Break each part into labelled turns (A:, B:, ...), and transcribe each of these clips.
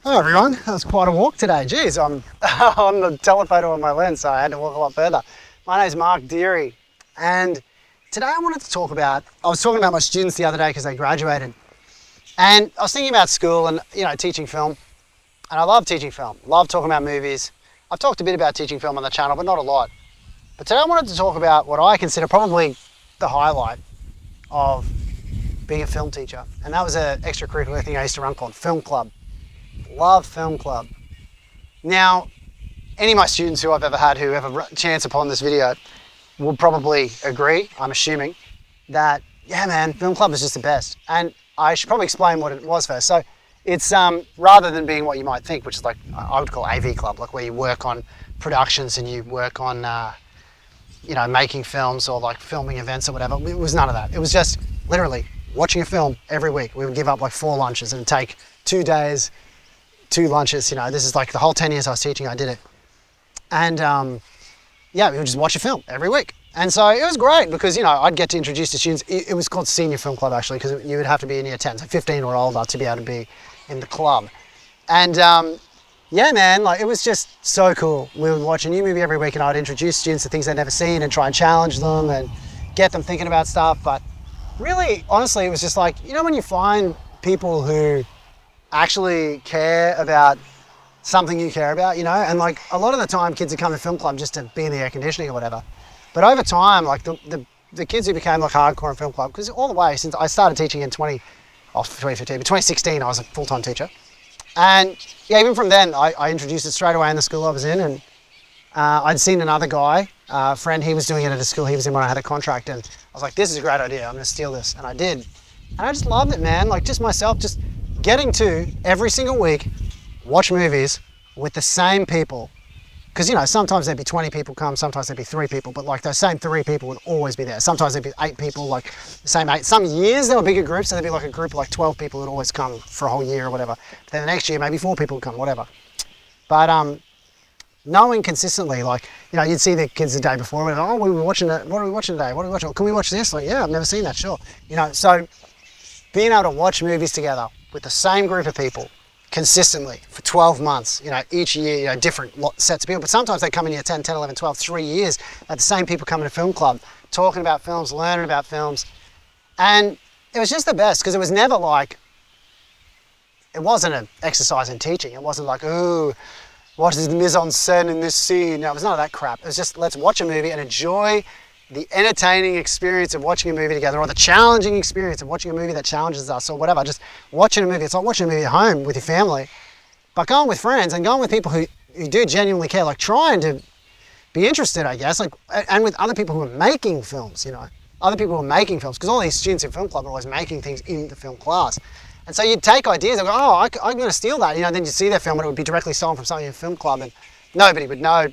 A: Hello everyone, that was quite a walk today. Geez, I'm on the telephoto on my lens, so I had to walk a lot further. My name's Mark Deere, and today I wanted to talk about, I was talking about my students the other day because they graduated, and I was thinking about school and, teaching film, and I love teaching film, love talking about movies. I've talked a bit about teaching film on the channel, but not a lot. But today I wanted to talk about what I consider probably the highlight of being a film teacher, and that was an extracurricular thing I used to run called Film Club. Love Film Club. Now, any of my students who I've ever had who ever chance upon this video will probably agree, I'm assuming, that, yeah man, Film Club is just the best. And I should probably explain what it was first. So it's, rather than being what you might think, which is like, I would call AV Club, like where you work on productions and you work on, making films or like filming events or whatever. It was none of that. It was just literally watching a film every week. We would give up like 4 lunches and take 2 days, 2 lunches. This is like the whole 10 years I was teaching, I did it. And we would just watch a film every week. And so it was great because, I'd get to introduce the students. It was called Senior Film Club actually, because you would have to be in year 10, so 15 or older to be able to be in the club. And it was just so cool. We would watch a new movie every week and I'd introduce students to things they'd never seen and try and challenge them and get them thinking about stuff. But really, honestly, it was just like, when you find people who actually care about something you care about, and like a lot of the time kids would come to film club just to be in the air conditioning or whatever. But over time, like the kids who became like hardcore in film club, because all the way since I started teaching in 2015, but 2016 I was a full-time teacher. And yeah, even from then I introduced it straight away in the school I was in, and I'd seen another guy, friend, he was doing it at a school he was in when I had a contract, and I was like, this is a great idea, I'm gonna steal this, and I did. And I just loved it, man, like just myself, just getting to every single week watch movies with the same people, because sometimes there'd be 20 people come, sometimes there'd be 3 people, but like those same 3 people would always be there. Sometimes there'd be 8 people, like the same 8. Some years there were bigger groups, so there'd be like a group of like 12 people would always come for a whole year or whatever. But then the next year maybe 4 people would come, whatever. But knowing consistently, like, you'd see the kids the day before and, oh, we were watching it, what are we watching today, what are we watching, can we watch this? Like, yeah, I've never seen that, sure. So being able to watch movies together with the same group of people consistently for 12 months, each year, different sets of people, but sometimes they come in year 10, 11, 12, 3 years, the same people coming to film club, talking about films, learning about films. And it was just the best because it was never like, it wasn't an exercise in teaching. It wasn't like, ooh, what is the mise en scène in this scene? No, it was none of that crap. It was just, let's watch a movie and enjoy the entertaining experience of watching a movie together, or the challenging experience of watching a movie that challenges us, or whatever. Just watching a movie. It's like watching a movie at home with your family, but going with friends and going with people who do genuinely care, like trying to be interested, I guess, like, and with other people who are making films, other people who are making films, because all these students in film club are always making things in the film class. And so you'd take ideas and go, oh, I'm going to steal that, then you'd see their film and it would be directly stolen from somebody in film club, and nobody would know,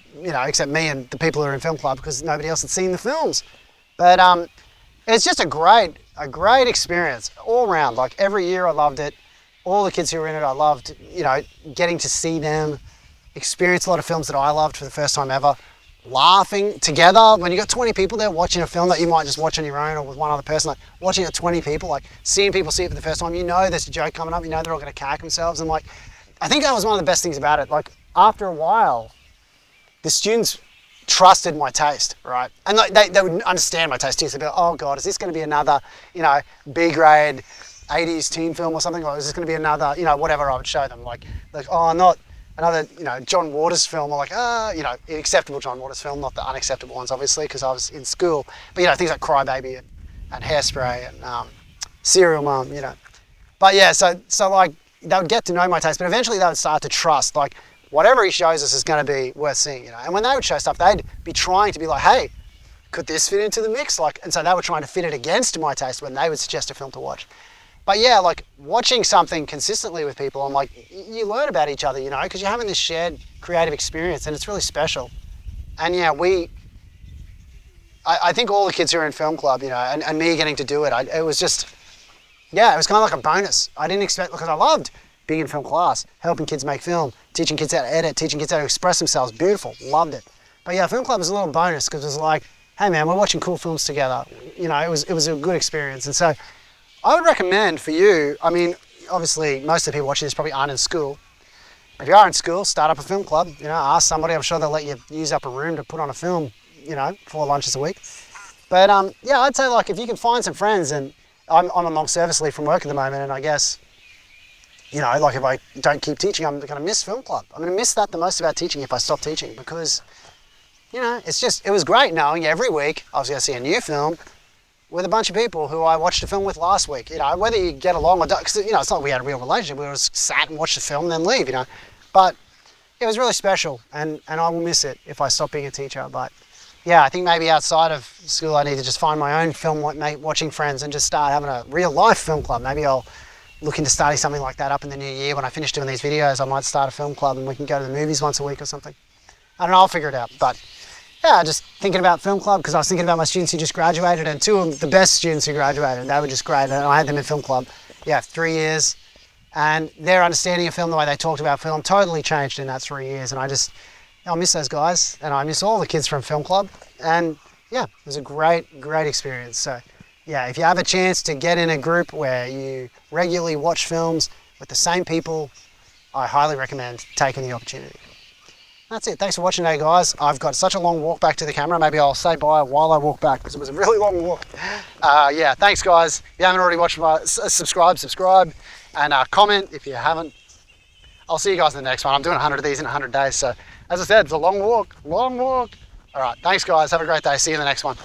A: except me and the people who are in film club, because nobody else had seen the films. But it's just a great experience all around. Like every year I loved it. All the kids who were in it, I loved, getting to see them, experience a lot of films that I loved for the first time ever, laughing together. When you got 20 people there watching a film that you might just watch on your own or with one other person, like watching it 20 people, like seeing people see it for the first time, there's a joke coming up, they're all going to cack themselves. And like, I think that was one of the best things about it. Like, after a while, the students trusted my taste, right? And they would understand my taste too. So they'd be like, oh God, is this going to be another, B grade 80s teen film or something? Or is this going to be another, whatever I would show them? Like, oh, not another, John Waters film, or like, acceptable John Waters film, not the unacceptable ones, obviously, because I was in school. But, things like Cry Baby and Hairspray and Serial Mom, But yeah, so like, they would get to know my taste, but eventually they would start to trust, like, whatever he shows us is going to be worth seeing, And when they would show stuff, they'd be trying to be like, hey, could this fit into the mix? Like, and so they were trying to fit it against my taste when they would suggest a film to watch. But yeah, like watching something consistently with people, I'm like, you learn about each other, because you're having this shared creative experience and it's really special. And yeah, I think all the kids who are in film club, and me getting to do it, it was just, yeah, it was kind of like a bonus. I didn't expect, because I loved being in film class, helping kids make film, teaching kids how to edit, teaching kids how to express themselves. Beautiful, loved it. But yeah, film club was a little bonus because it was like, hey man, we're watching cool films together. It was a good experience. And so I would recommend for you, I mean, obviously most of the people watching this probably aren't in school, if you are in school, start up a film club. You know, ask somebody. I'm sure they'll let you use up a room to put on a film. You know, 4 lunches a week. But yeah, I'd say like if you can find some friends, and I'm on long service leave from work at the moment, and I guess, you know, like if I don't keep teaching, I'm going to miss film club. I'm going to miss that the most about teaching if I stop teaching, because, you know, it was great knowing every week I was going to see a new film with a bunch of people who I watched a film with last week. You know, whether you get along or don't, because, you know, it's not like we had a real relationship. We just sat and watched the film and then leave, you know. But it was really special, and I will miss it if I stop being a teacher. But yeah, I think maybe outside of school I need to just find my own film watching friends and just start having a real life film club. Maybe I'll look into starting something like that up in the new year. When I finish doing these videos, I might start a film club and we can go to the movies once a week or something. I don't know, I'll figure it out. But yeah, just thinking about film club, because I was thinking about my students who just graduated, and 2 of the best students who graduated, they were just great, and I had them in film club. Yeah, 3 years, and their understanding of film, the way they talked about film, totally changed in that 3 years. And I miss those guys, and I miss all the kids from film club. And yeah, it was a great experience. So yeah, if you have a chance to get in a group where you regularly watch films with the same people, I highly recommend taking the opportunity. That's it. Thanks for watching today, guys. I've got such a long walk back to the camera. Maybe I'll say bye while I walk back, because it was a really long walk. Yeah, thanks, guys. If you haven't already watched subscribe, and comment if you haven't. I'll see you guys in the next one. I'm doing 100 of these in 100 days. So as I said, it's a long walk. All right, thanks, guys. Have a great day. See you in the next one.